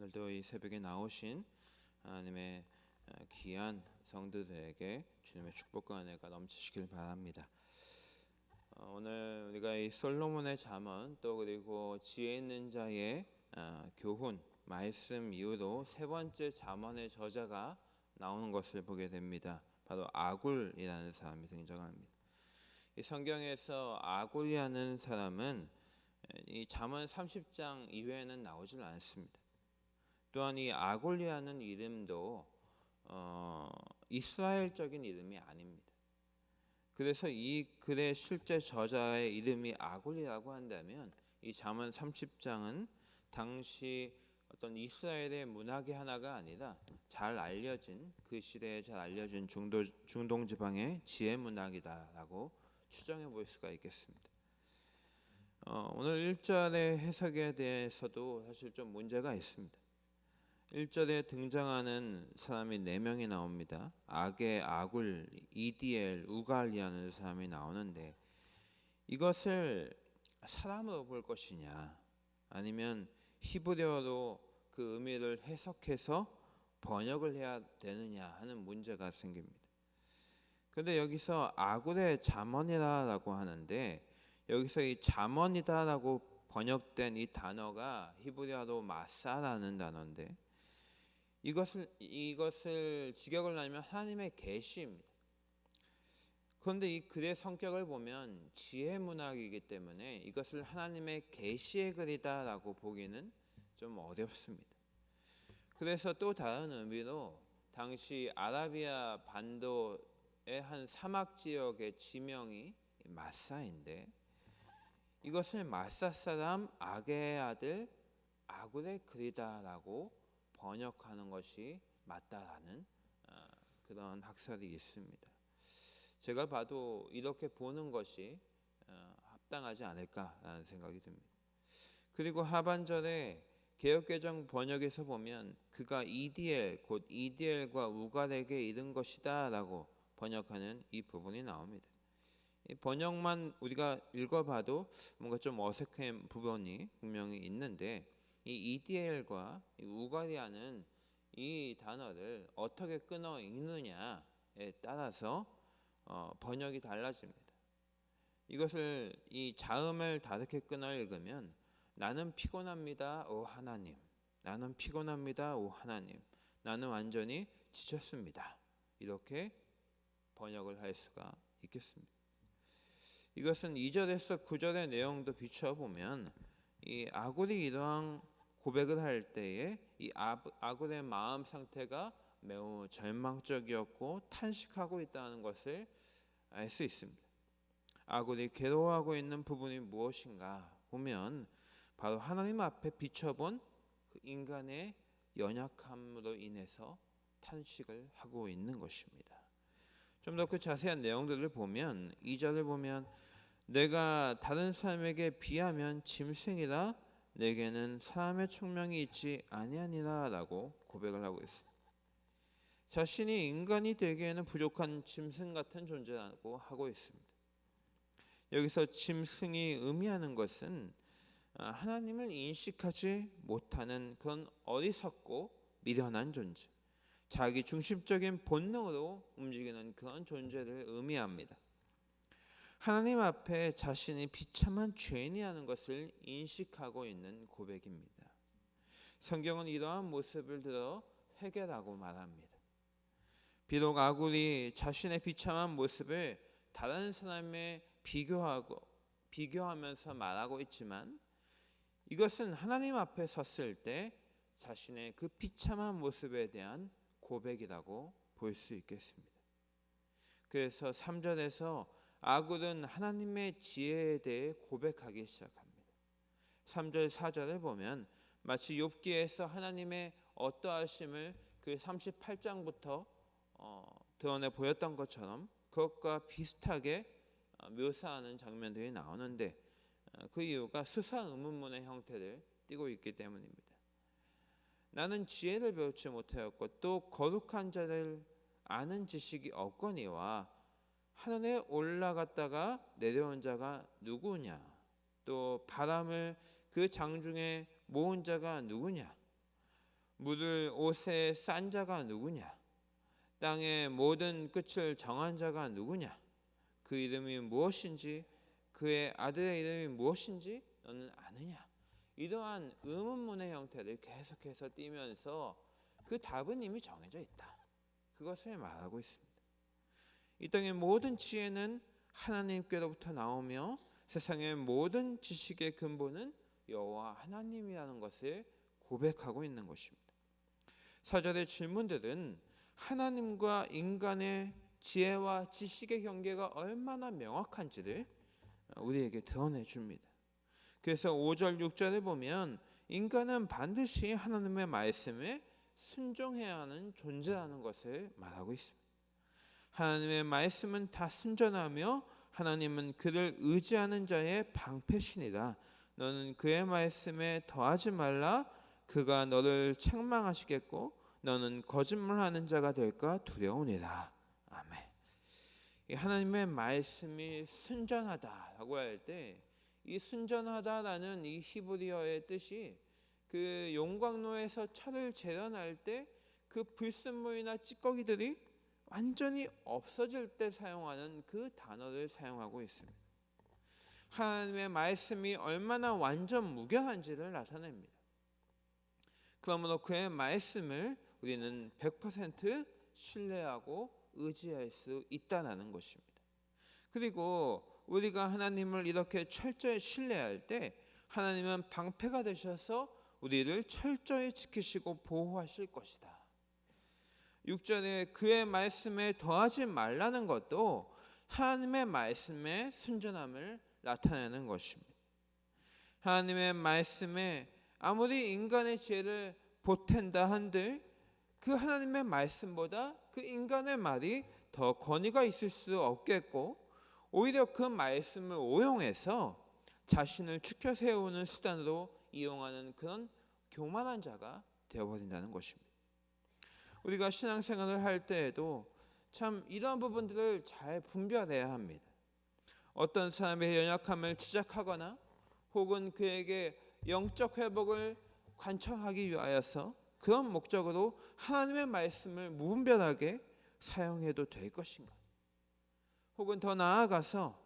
오늘도 이 새벽에 나오신 하나님의 귀한 성도들에게 주님의 축복과 은혜가 넘치시길 바랍니다. 오늘 우리가 이 솔로몬의 잠언 또 그리고 지혜 있는 자의 교훈 말씀 이후로 세 번째 잠언의 저자가 나오는 것을 보게 됩니다. 바로 아굴이라는 사람이 등장합니다. 이 성경에서 아굴이라는 사람은 이 잠언 30장 이외에는 나오질 않습니다. 또한 이 아골리아는 이름도 이스라엘적인 이름이 아닙니다. 그래서 이 글의 실제 저자의 이름이 아골리라고 한다면 이 잠언 30장은 당시 어떤 이스라엘의 문학의 하나가 아니라 잘 알려진 그 시대에 잘 알려진 중동 지방의 지혜 문학이다라고 추정해 볼 수가 있겠습니다. 오늘 1절의 해석에 대해서도 사실 좀 문제가 있습니다. 1절에 등장하는 사람이 4명이 나옵니다. 아게, 아굴, 이디엘, 우갈이라는 사람이 나오는데 이것을 사람으로 볼 것이냐 아니면 히브리어로 그 의미를 해석해서 번역을 해야 되느냐 하는 문제가 생깁니다. 그런데 여기서 아굴의 잠언이라고 하는데 여기서 이 잠언이다라고 번역된 이 단어가 히브리어로 마사라는 단어인데 이것을 직역을 하면 하나님의 계시입니다. 그런데 이 글의 성격을 보면 지혜 문학이기 때문에 이것을 하나님의 계시의 글이다라고 보기는 좀 어렵습니다. 그래서 또 다른 의미로 당시 아라비아 반도의 한 사막 지역의 지명이 마사인데 이것을 마사 사람 아게의 아들 아굴의 글이다라고 번역하는 것이 맞다라는 그런 학설이 있습니다. 제가 봐도 이렇게 보는 것이 합당하지 않을까라는 생각이 듭니다. 그리고 하반절에 개역개정 번역에서 보면 그가 이디엘 곧 이디엘과 우갈에게 이른 것이다라고 번역하는 이 부분이 나옵니다. 이 번역만 우리가 읽어봐도 뭔가 좀 어색한 부분이 분명히 있는데 이 이디엘과 이 우갈이라는 이 단어를 어떻게 끊어 읽느냐에 따라서 번역이 달라집니다. 이것을 이 자음을 다르게 끊어 읽으면 나는 피곤합니다 오 하나님, 나는 피곤합니다 오 하나님, 나는 완전히 지쳤습니다 이렇게 번역을 할 수가 있겠습니다. 이것은 2절에서 9절의 내용도 비춰보면 이 아굴이 이러한 고백을 할 때에 이 아굴의 마음 상태가 매우 절망적이었고 탄식하고 있다는 것을 알 수 있습니다. 아굴이 괴로워하고 있는 부분이 무엇인가 보면 바로 하나님 앞에 비춰본 그 인간의 연약함으로 인해서 탄식을 하고 있는 것입니다. 좀 더 그 자세한 내용들을 보면 2절을 보면 내가 다른 사람에게 비하면 짐승이라 내게는 사람의 총명이 있지 아니하니라 라고 고백을 하고 있습니다. 자신이 인간이 되기에는 부족한 짐승 같은 존재라고 하고 있습니다. 여기서 짐승이 의미하는 것은 하나님을 인식하지 못하는 그런 어리석고 미련한 존재, 자기 중심적인 본능으로 움직이는 그런 존재를 의미합니다. 하나님 앞에 자신이 비참한 죄인이라는 것을 인식하고 있는 고백입니다. 성경은 이러한 모습을 들어 회개라고 말합니다. 비록 아굴이 자신의 비참한 모습을 다른 사람에 비교하면서 말하고 있지만 이것은 하나님 앞에 섰을 때 자신의 그 비참한 모습에 대한 고백이라고 볼 수 있겠습니다. 그래서 3절에서 아굴은 하나님의 지혜에 대해 고백하기 시작합니다. 3절 4절을 보면 마치 욥기에서 하나님의 어떠하심을 그 38장부터 드러내 보였던 것처럼 그것과 비슷하게 묘사하는 장면들이 나오는데 그 이유가 수사의문문의 형태를 띠고 있기 때문입니다. 나는 지혜를 배우지 못하였고 또 거룩한 자를 아는 지식이 없거니와 하늘에 올라갔다가 내려온 자가 누구냐? 또 바람을 그 장중에 모은 자가 누구냐? 묻을 옷의 싼 자가 누구냐? 땅의 모든 끝을 정한 자가 누구냐? 그 이름이 무엇인지, 그의 아들의 이름이 무엇인지 너는 아느냐? 이러한 의문문의 형태를 계속해서 띠면서 그 답은 이미 정해져 있다, 그것을 말하고 있습니다. 이 땅의 모든 지혜는 하나님께로부터 나오며 세상의 모든 지식의 근본은 여호와 하나님이라는 것을 고백하고 있는 것입니다. 4절의 질문들은 하나님과 인간의 지혜와 지식의 경계가 얼마나 명확한지를 우리에게 드러내 줍니다. 그래서 5절 6절에 보면 인간은 반드시 하나님의 말씀에 순종해야 하는 존재라는 것을 말하고 있습니다. 하나님의 말씀은 다 순전하며 하나님은 그를 의지하는 자의 방패시니라. 너는 그의 말씀에 더하지 말라. 그가 너를 책망하시겠고 너는 거짓말하는 자가 될까 두려우니라. 아멘. 하나님의 말씀이 순전하다라고 할 때 이 순전하다라는 이 히브리어의 뜻이 그 용광로에서 철을 재련할 때 그 불순물이나 찌꺼기들이 완전히 없어질 때 사용하는 그 단어를 사용하고 있습니다. 하나님의 말씀이 얼마나 완전 무결한지를 나타냅니다. 그러므로 그의 말씀을 우리는 100% 신뢰하고 의지할 수 있다는 것입니다. 그리고 우리가 하나님을 이렇게 철저히 신뢰할 때 하나님은 방패가 되셔서 우리를 철저히 지키시고 보호하실 것이다. 6절에 그의 말씀에 더하지 말라는 것도 하나님의 말씀의 순전함을 나타내는 것입니다. 하나님의 말씀에 아무리 인간의 지혜를 보탠다 한들 그 하나님의 말씀보다 그 인간의 말이 더 권위가 있을 수 없겠고 오히려 그 말씀을 오용해서 자신을 추켜 세우는 수단으로 이용하는 그런 교만한 자가 되어버린다는 것입니다. 우리가 신앙생활을 할 때에도 참 이러한 부분들을 잘 분별해야 합니다. 어떤 사람의 연약함을 지적하거나 혹은 그에게 영적 회복을 관철하기 위하여서 그런 목적으로 하나님의 말씀을 무분별하게 사용해도 될 것인가? 혹은 더 나아가서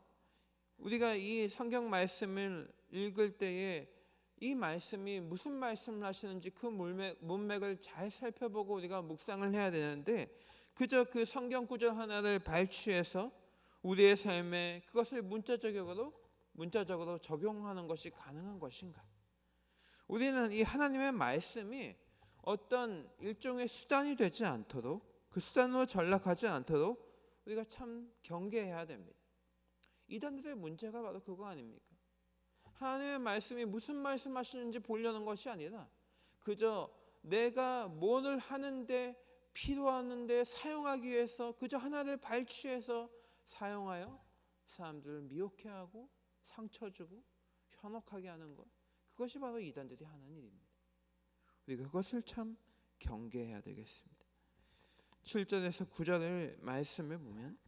우리가 이 성경 말씀을 읽을 때에 이 말씀이 무슨 말씀을 하시는지 그 문맥을 잘 살펴보고 우리가 묵상을 해야 되는데 그저 그 성경 구절 하나를 발췌해서 우리의 삶에 그것을 문자적으로 적용하는 것이 가능한 것인가? 우리는 이 하나님의 말씀이 어떤 일종의 수단이 되지 않도록 그 수단으로 전락하지 않도록 우리가 참 경계해야 됩니다. 이단들의 문제가 바로 그거 아닙니까? 하나님의 말씀이 무슨 말씀하시는지 보려는 것이 아니라 그저 내가 뭐를 하는데 필요하는데 사용하기 위해서 그저 하나를 발췌해서 사용하여 사람들을 미혹해하고 상처 주고 현혹하게 하는 것, 그것이 바로 이단들이 하는 일입니다. 우리가 그것을 참 경계해야 되겠습니다. 7절에서 9절의 말씀을 보면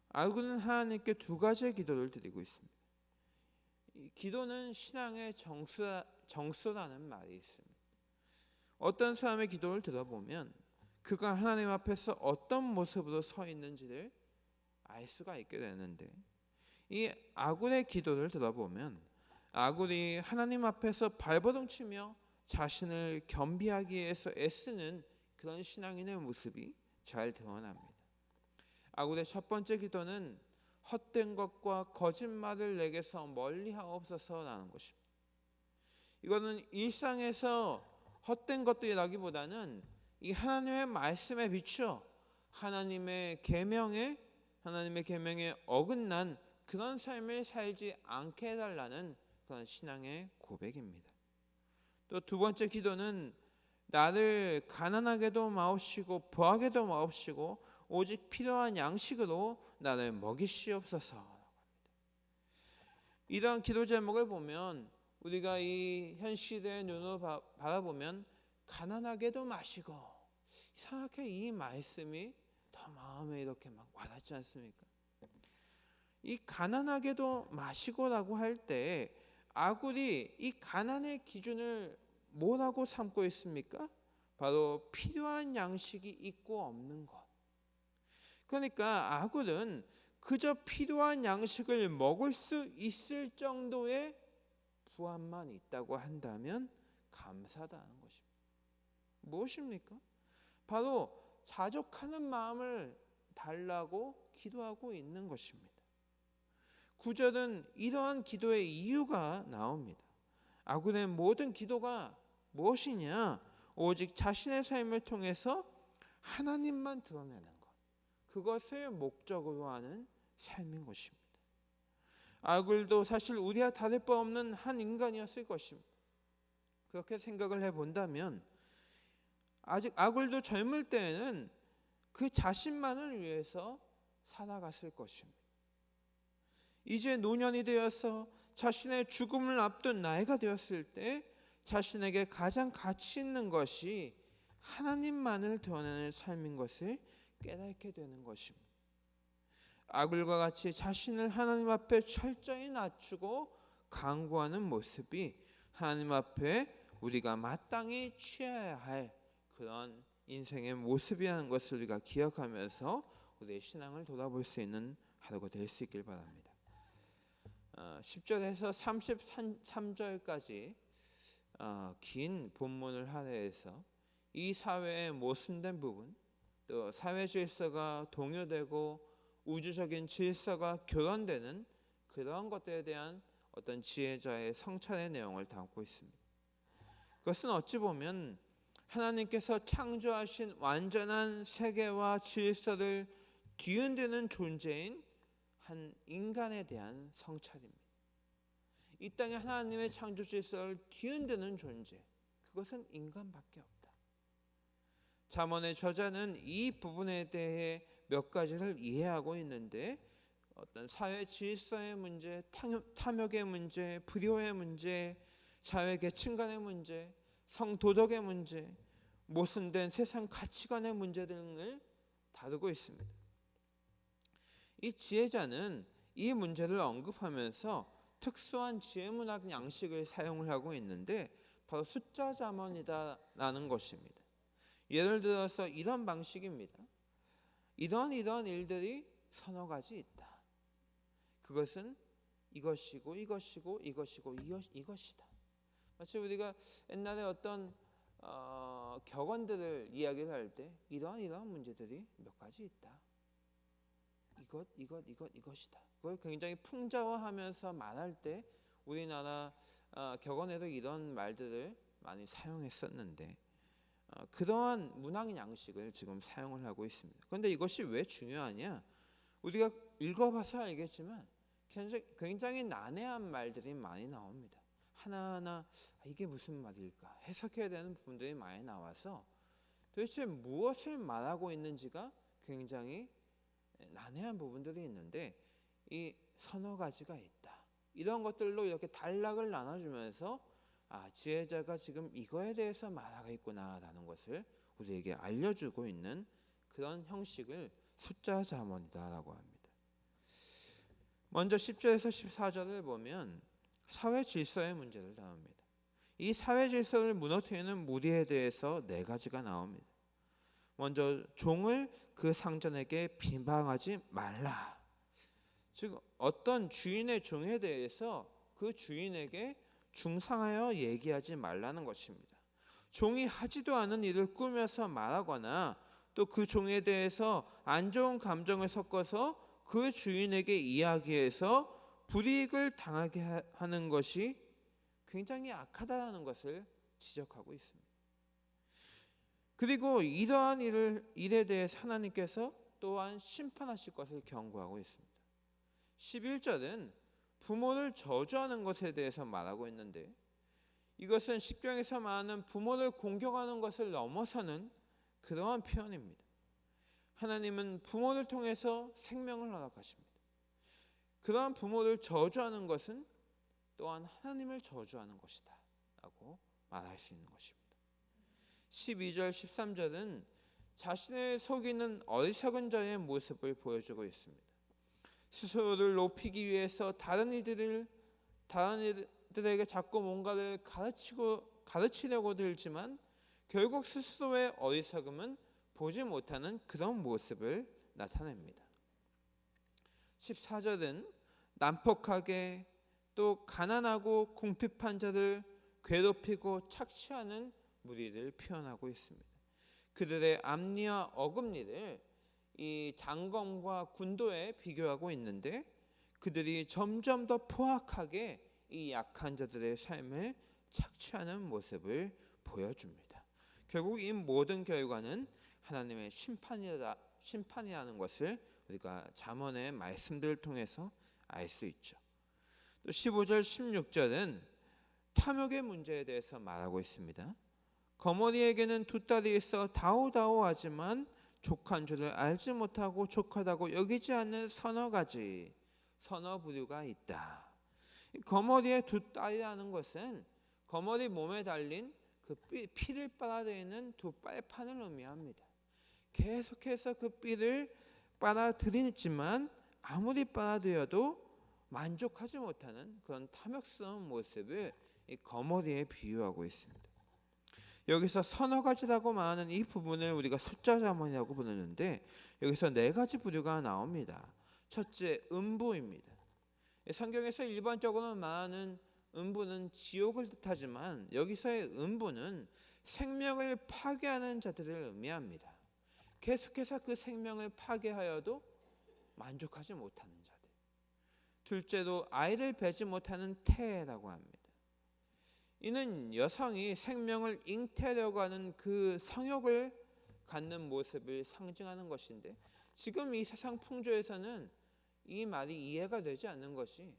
아구는 하나님께 두 가지의 기도를 드리고 있습니다. 이 기도는 신앙의 정수라는 말이 있습니다. 어떤 사람의 기도를 들어보면 그가 하나님 앞에서 어떤 모습으로 서 있는지를 알 수가 있게 되는데 이 아굴의 기도를 들어보면 아굴이 하나님 앞에서 발버둥치며 자신을 겸비하기 위해서 애쓰는 그런 신앙인의 모습이 잘 드러납니다. 아굴의 첫 번째 기도는 헛된 것과 거짓말을 내게서 멀리하옵소서라는 것입니다. 이거는 일상에서 헛된 것들이라기보다는 이 하나님의 말씀에 비추어 하나님의 계명에 어긋난 그런 삶을 살지 않게 해달라는 그런 신앙의 고백입니다. 또 두 번째 기도는 나를 가난하게도 마옵시고 부하게도 마옵시고 오직 필요한 양식으로 나를 먹이시옵소서. 이러한 기도 제목을 보면 우리가 이 현 시대의 눈으로 바라보면 가난하게도 마시고 이상하게 이 말씀이 더 마음에 이렇게 막 와닿지 않습니까? 이 가난하게도 마시고라고 할 때 아굴이 이 가난의 기준을 뭐라고 삼고 있습니까? 바로 필요한 양식이 있고 없는 것. 그러니까 아굴은 그저 필요한 양식을 먹을 수 있을 정도의 부함만 있다고 한다면 감사하다는 것입니다. 무엇입니까? 바로 자족하는 마음을 달라고 기도하고 있는 것입니다. 9절은 이러한 기도의 이유가 나옵니다. 아굴의 모든 기도가 무엇이냐? 오직 자신의 삶을 통해서 하나님만 드러내는 것, 그것을 목적으로 하는 삶인 것입니다. 아굴도 사실 우리와 다를 바 없는 한 인간이었을 것입니다. 그렇게 생각을 해본다면 아직 아굴도 젊을 때에는 그 자신만을 위해서 살아갔을 것입니다. 이제 노년이 되어서 자신의 죽음을 앞둔 나이가 되었을 때 자신에게 가장 가치 있는 것이 하나님만을 드러내는 삶인 것을 깨닫게 되는 것입니다. 아굴과 같이 자신을 하나님 앞에 철저히 낮추고 간구하는 모습이 하나님 앞에 우리가 마땅히 취해야 할 그런 인생의 모습이라는 것을 우리가 기억하면서 우리의 신앙을 돌아볼 수 있는 하루가 될 수 있길 바랍니다. 10절에서 33절까지 긴 본문을 할애해서 이 사회의 모순된 부분, 또 사회 질서가 동요되고 우주적인 질서가 교란되는 그런 것들에 대한 어떤 지혜자의 성찰의 내용을 담고 있습니다. 그것은 어찌 보면 하나님께서 창조하신 완전한 세계와 질서를 뒤흔드는 존재인 한 인간에 대한 성찰입니다. 이 땅에 하나님의 창조 질서를 뒤흔드는 존재, 그것은 인간밖에 없다. 잠언의 저자는 이 부분에 대해 몇 가지를 이해하고 있는데 어떤 사회 질서의 문제, 탐욕의 문제, 불효의 문제, 사회 계층 간의 문제, 성도덕의 문제, 모순된 세상 가치관의 문제 등을 다루고 있습니다. 이 지혜자는 이 문제를 언급하면서 특수한 지혜문학 양식을 사용을 하고 있는데 바로 숫자 잠언이다라는 것입니다. 예를 들어서 이런 방식입니다. 이런 일들이 서너 가지 있다. 그것은 이것이고 이것이고 이것이고 이것이다. 마치 우리가 옛날에 어떤 격언들을 이야기를 할 때 이러한 문제들이 몇 가지 있다. 이것이다. 그걸 굉장히 풍자화하면서 말할 때 우리나라 격언에도 이런 말들을 많이 사용했었는데 그러한 문학 양식을 지금 사용을 하고 있습니다. 그런데 이것이 왜 중요하냐? 우리가 읽어봐서 알겠지만 굉장히 난해한 말들이 많이 나옵니다. 하나하나 이게 무슨 말일까 해석해야 되는 부분들이 많이 나와서 도대체 무엇을 말하고 있는지가 굉장히 난해한 부분들이 있는데 이 서너 가지가 있다. 이런 것들로 이렇게 단락을 나눠주면서 지혜자가 지금 이거에 대해서 말하고 있구나라는 것을 우리에게 알려주고 있는 그런 형식을 숫자 잠언이다라고 합니다. 먼저 10절에서 14절을 보면 사회 질서의 문제를 다룹니다. 이 사회 질서를 무너뜨리는 무리에 대해서 네 가지가 나옵니다. 먼저 종을 그 상전에게 비방하지 말라. 즉 어떤 주인의 종에 대해서 그 주인에게 중상하여 얘기하지 말라는 것입니다. 종이 하지도 않은 일을 꾸며서 말하거나 또 그 종에 대해서 안 좋은 감정을 섞어서 그 주인에게 이야기해서 불이익을 당하게 하는 것이 굉장히 악하다는 것을 지적하고 있습니다. 그리고 이러한 일에 대해서 하나님께서 또한 심판하실 것을 경고하고 있습니다. 11절은 부모를 저주하는 것에 대해서 말하고 있는데 이것은 십경에서 말하는 부모를 공경하는 것을 넘어서는 그러한 표현입니다. 하나님은 부모를 통해서 생명을 허락하십니다. 그러한 부모를 저주하는 것은 또한 하나님을 저주하는 것이다 라고 말할 수 있는 것입니다. 12절 13절은 자신을 속이는 어리석은 자의 모습을 보여주고 있습니다. 스스로를 높이기 위해서 다른 이들에게 자꾸 뭔가를 가르치려고 들지만 결국 스스로의 어리석음은 보지 못하는 그런 모습을 나타냅니다. 14절은 난폭하게 또 가난하고 궁핍한 자를 괴롭히고 착취하는 무리를 표현하고 있습니다. 그들의 압리와 어금니를 이 장검과 군도에 비교하고 있는데, 그들이 점점 더 포악하게 이 약한 자들의 삶을 착취하는 모습을 보여줍니다. 결국 이 모든 결과는 하나님의 심판이라는 것을 우리가 잠언의 말씀들을 통해서 알 수 있죠. 또 15절 16절은 탐욕의 문제에 대해서 말하고 있습니다. 거머리에게는 두 딸이 있어 다오다오하지만 족한 줄을 알지 못하고 족하다고 여기지 않는 서너 가지 서너 부류가 있다. 거머리의 두 딸이라는 것은 거머리 몸에 달린 그 피를 빨아들이는 두 빨판을 의미합니다. 계속해서 그 삐를 빨아들이지만 아무리 빨아들여도 만족하지 못하는 그런 탐욕스러운 모습을 이 거머리에 비유하고 있습니다. 여기서 서너 가지라고 말하는 이 부분을 우리가 숫자 자문이라고 부르는데, 여기서 네 가지 부류가 나옵니다. 첫째, 음부입니다. 성경에서 일반적으로 말하는 음부는 지옥을 뜻하지만, 여기서의 음부는 생명을 파괴하는 자들을 의미합니다. 계속해서 그 생명을 파괴하여도 만족하지 못하는 자들. 둘째로 아이를 배지 못하는 태라고 합니다. 이는 여성이 생명을 잉태하려고 하는 그 성욕을 갖는 모습을 상징하는 것인데, 지금 이 세상 풍조에서는 이 말이 이해가 되지 않는 것이,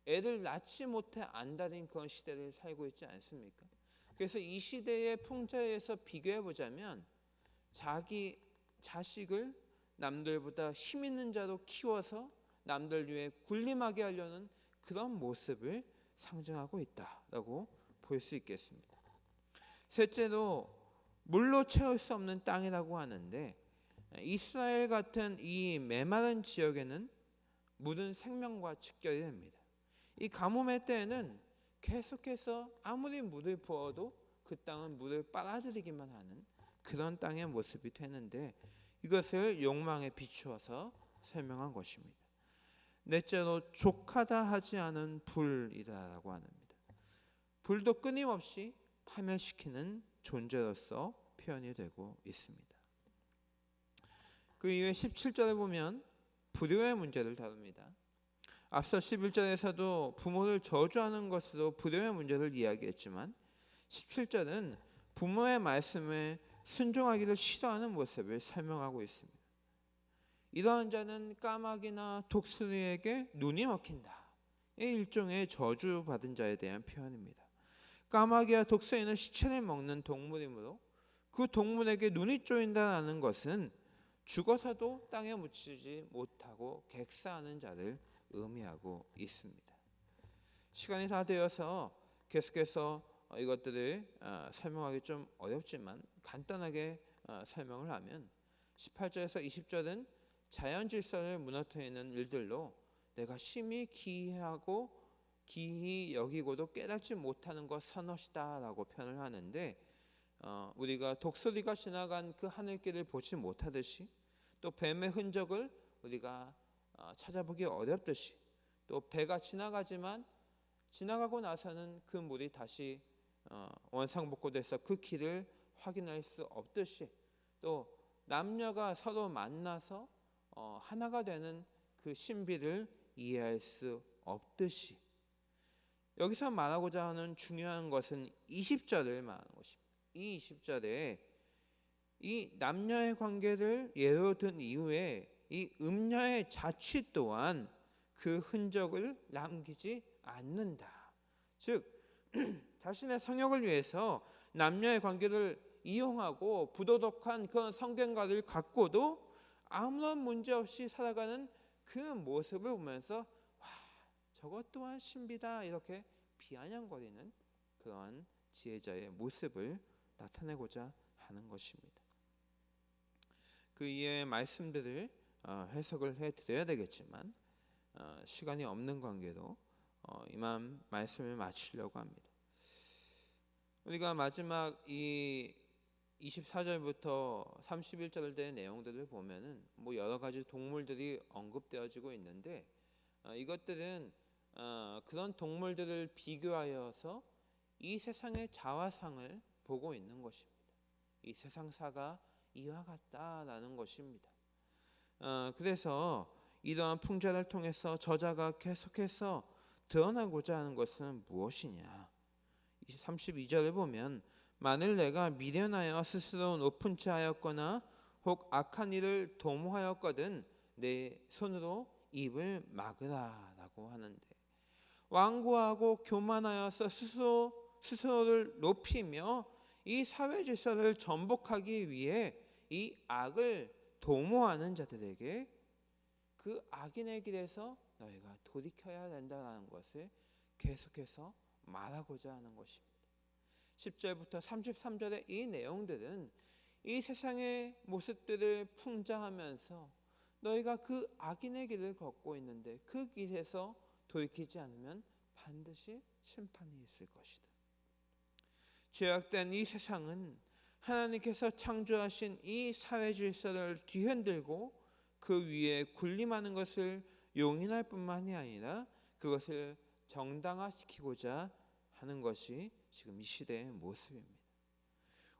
애를 낳지 못해 안달인 그런 시대를 살고 있지 않습니까? 그래서 이 시대의 풍자에서 비교해 보자면, 자기 자식을 남들보다 힘 있는 자로 키워서 남들 위해 군림하게 하려는 그런 모습을 상징하고 있다라고 볼 수 있겠습니다. 셋째로 물로 채울 수 없는 땅이라고 하는데, 이스라엘 같은 이 메마른 지역에는 물은 생명과 직결이 됩니다. 이 가뭄의 때에는 계속해서 아무리 물을 부어도 그 땅은 물을 빨아들이기만 하는 그런 땅의 모습이 되는데, 이것을 욕망에 비추어서 설명한 것입니다. 넷째로 족하다 하지 않은 불이다라고 합니다. 불도 끊임없이 파멸시키는 존재로서 표현이 되고 있습니다. 그 이후에 17절에 보면 불효의 문제를 다룹니다. 앞서 11절에서도 부모를 저주하는 것으로 불효의 문제를 이야기했지만, 17절은 부모의 말씀에 순종하기를 싫어하는 모습을 설명하고 있습니다. 이러한 자는 까마귀나 독수리에게 눈이 먹힌다. 이 일종의 저주받은 자에 대한 표현입니다. 까마귀와 독수리는 시체를 먹는 동물이므로 그 동물에게 눈이 쪼인다는 것은 죽어서도 땅에 묻히지 못하고 객사하는 자를 의미하고 있습니다. 시간이 다 되어서 계속해서 이것들을 설명하기 좀 어렵지만 간단하게 설명을 하면, 18절에서 20절은 자연 질서를 무너뜨리는 일들로 내가 심히 기이 여기고도 깨닫지 못하는 것 서너시다라고 표현을 하는데, 우리가 독수리가 지나간 그 하늘길을 보지 못하듯이, 또 뱀의 흔적을 우리가 찾아보기 어렵듯이, 또 배가 지나가지만 지나가고 나서는 그 물이 다시 원상복구돼서 그 길을 확인할 수 없듯이, 또 남녀가 서로 만나서 하나가 되는 그 신비를 이해할 수 없듯이, 여기서 말하고자 하는 중요한 것은 20절을 말하는 것입니다. 이 20절에 이 남녀의 관계를 예로 든 이후에 이 음녀의 자취 또한 그 흔적을 남기지 않는다. 즉 자신의 성욕을 위해서 남녀의 관계를 이용하고 부도덕한 그런 성경과를 갖고도 아무런 문제 없이 살아가는 그 모습을 보면서 와, 저것 또한 신비다, 이렇게 비아냥거리는 그러한 지혜자의 모습을 나타내고자 하는 것입니다. 그 이외의 말씀들을 해석을 해드려야 되겠지만 시간이 없는 관계로 이만 말씀을 마치려고 합니다. 우리가 마지막 이 24절부터 31절의 내용들을 보면은 여러 가지 동물들이 언급되어지고 있는데 이것들은 그런 동물들을 비교하여서 이 세상의 자화상을 보고 있는 것입니다. 이 세상사가 이와 같다라는 것입니다. 그래서 이러한 풍자를 통해서 저자가 계속해서 드러나고자 하는 것은 무엇이냐? 32절을 보면 만일 내가 미련하여 스스로 높은 채 하였거나 혹 악한 일을 도모하였거든 내 손으로 입을 막으라라고 하는데, 완고하고 교만하여서 스스로를 높이며 이 사회 질서를 전복하기 위해 이 악을 도모하는 자들에게 그 악인의 길에서 너희가 돌이켜야 된다는 것을 계속해서 말하고자 하는 것입니다. 10절부터 33절의 이 내용들은 이 세상의 모습들을 풍자하면서 너희가 그 악인의 길을 걷고 있는데 그 길에서 돌이키지 않으면 반드시 심판이 있을 것이다. 죄악된 이 세상은 하나님께서 창조하신 이 사회 질서를 뒤흔들고 그 위에 군림하는 것을 용인할 뿐만이 아니라 그것을 정당화시키고자 하는 것이 지금 이 시대의 모습입니다.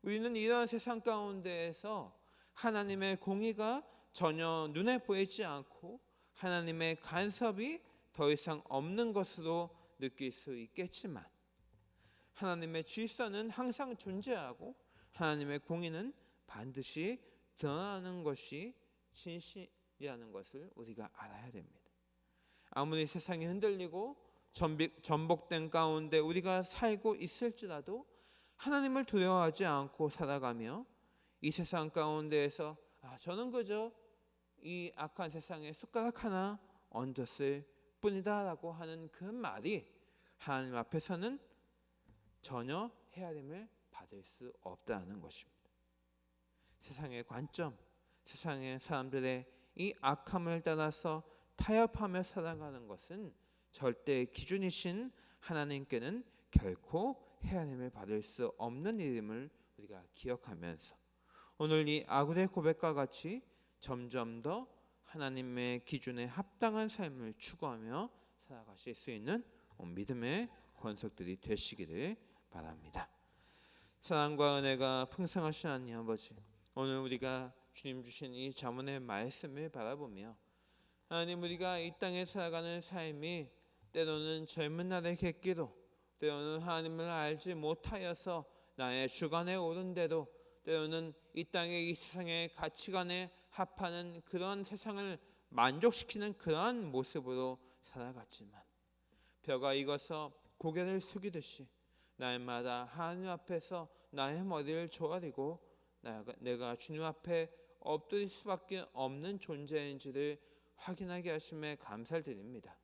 우리는 이러한 세상 가운데에서 하나님의 공의가 전혀 눈에 보이지 않고 하나님의 간섭이 더 이상 없는 것으로 느낄 수 있겠지만 하나님의 질서는 항상 존재하고 하나님의 공의는 반드시 드러나는 것이 진실이라는 것을 우리가 알아야 됩니다. 아무리 세상이 흔들리고 전복된 가운데 우리가 살고 있을지라도 하나님을 두려워하지 않고 살아가며 이 세상 가운데에서 저는 그저 이 악한 세상에 숟가락 하나 얹었을 뿐이다라고 하는 그 말이 하나님 앞에서는 전혀 헤아림을 받을 수 없다는 것입니다. 세상의 관점, 세상의 사람들의 이 악함을 따라서 타협하며 살아가는 것은 절대 기준이신 하나님께는 결코 헤아림을 받을 수 없는 일임을 우리가 기억하면서 오늘 이 아굴의 고백과 같이 점점 더 하나님의 기준에 합당한 삶을 추구하며 살아가실 수 있는 믿음의 권속들이 되시기를 바랍니다. 사랑과 은혜가 풍성하신 하나님 아버지, 오늘 우리가 주님 주신 이 자문의 말씀을 바라보며 하나님, 우리가 이 땅에 살아가는 삶이 때로는 젊은 날의 객기로, 때로는 하나님을 알지 못하여서 나의 주관에 오른 대로, 때로는 이 땅의 이 세상의 가치관에 합하는 그런 세상을 만족시키는 그러한 모습으로 살아갔지만 벼가 익어서 고개를 숙이듯이 날마다 하나님 앞에서 나의 머리를 조아리고 내가 주님 앞에 엎드릴 수밖에 없는 존재인지를 확인하게 하심에 감사를 드립니다.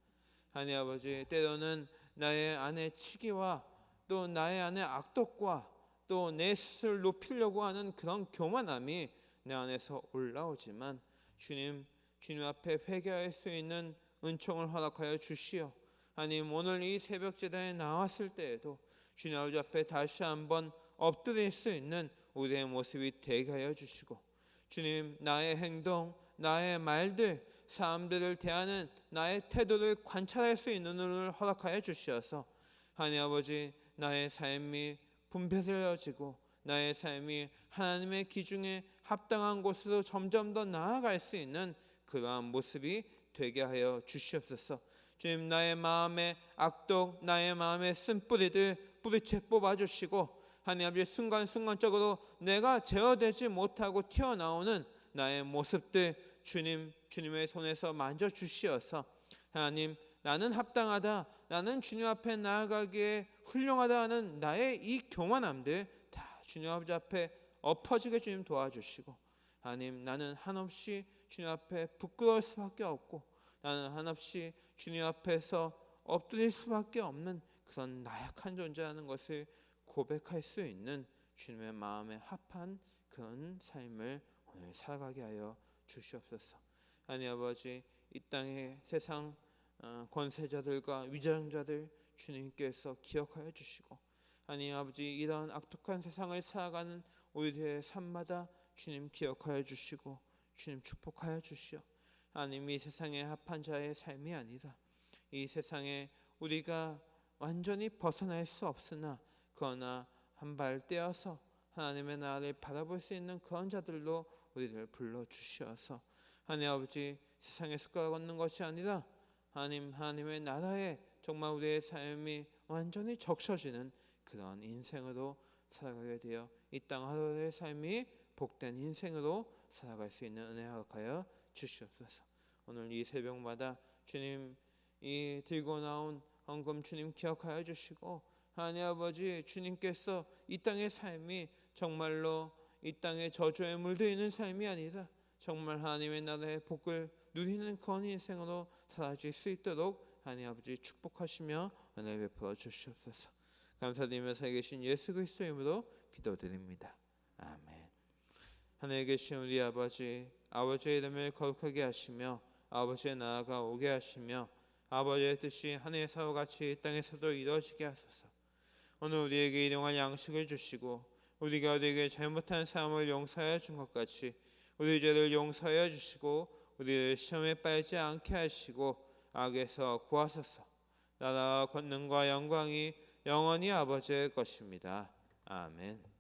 하나님 아버지, 때로는 나의 안에 치기와 또 나의 안에 악독과 또 내 스스로를 높이려고 하는 그런 교만함이 내 안에서 올라오지만 주님 앞에 회개할 수 있는 은총을 허락하여 주시어 하나님, 오늘 이 새벽 제단에 나왔을 때에도 주님 아버지 앞에 다시 한번 엎드릴 수 있는 우리의 모습이 되게 하여 주시고, 주님, 나의 행동, 나의 말들, 사람들을 대하는 나의 태도를 관찰할 수 있는 눈을 허락하여 주시어서 하나님 아버지, 나의 삶이 분별되어지고 나의 삶이 하나님의 기준에 합당한 곳으로 점점 더 나아갈 수 있는 그러한 모습이 되게 하여 주시옵소서. 주님, 나의 마음의 악독, 나의 마음의 쓴뿌리들 뿌리채 뽑아주시고 하나님 아버지, 순간순간적으로 내가 제어되지 못하고 튀어나오는 나의 모습들 주님의 손에서 만져주시어서 하나님, 나는 합당하다, 나는 주님 앞에 나아가기에 훌륭하다 하는 나의 이 교만함들 다 주님 아버지 앞에 엎어지게 주님 도와주시고, 하나님, 나는 한없이 주님 앞에 부끄러울 수밖에 없고 나는 한없이 주님 앞에서 엎드릴 수밖에 없는 그런 나약한 존재라는 것을 고백할 수 있는 주님의 마음에 합한 그런 삶을 오늘 살아가게 하여 주시옵소서. 하나님 아버지, 이 땅의 세상 권세자들과 위정자들 주님께서 기억하여 주시고, 하나님 아버지, 이런 악독한 세상을 살아가는 우리의 삶마다 주님 기억하여 주시고 주님 축복하여 주시오. 하나님, 이 세상에 합한 자의 삶이 아니다. 이 세상에 우리가 완전히 벗어날 수 없으나 그러나 한 발 떼어서 하나님의 나라를 바라볼 수 있는 그런 자들로 우리를 불러주시어서 하나님 아버지, 세상에 숟가락 얹는 것이 아니라 하나님의 나라에 정말 우리의 삶이 완전히 적셔지는 그런 인생으로 살아가게 되어 이 땅 하루의 삶이 복된 인생으로 살아갈 수 있는 은혜 허락하여 주시옵소서. 오늘 이 새벽마다 주님 이 들고 나온 헌금 주님 기억하여 주시고 하나님 아버지, 주님께서 이 땅의 삶이 정말로 이 땅의 저주에 물들어 있는 삶이 아니라 정말 하나님의 나라의 복을 누리는 그런 인생으로 살아질 수 있도록 하나님 아버지 축복하시며 은혜 베풀어 주시옵소서. 감사드리며 살아계신 예수 그리스도의 이름으로 기도드립니다. 아멘. 하늘에 계신 우리 아버지, 아버지의 이름을 거룩하게 하시며 아버지의 나라가 오게 하시며 아버지의 뜻이 하늘에서와 같이 이 땅에서도 이루어지게 하소서. 오늘 우리에게 일용할 양식을 주시고 우리가 우리에게 잘못한 사람을 용서하여 준 것 같이 우리 죄를 용서하여 주시고 우리를 시험에 빠지지 않게 하시고 악에서 구하소서. 나라와 권능과 영광이 영원히 아버지의 것입니다. 아멘.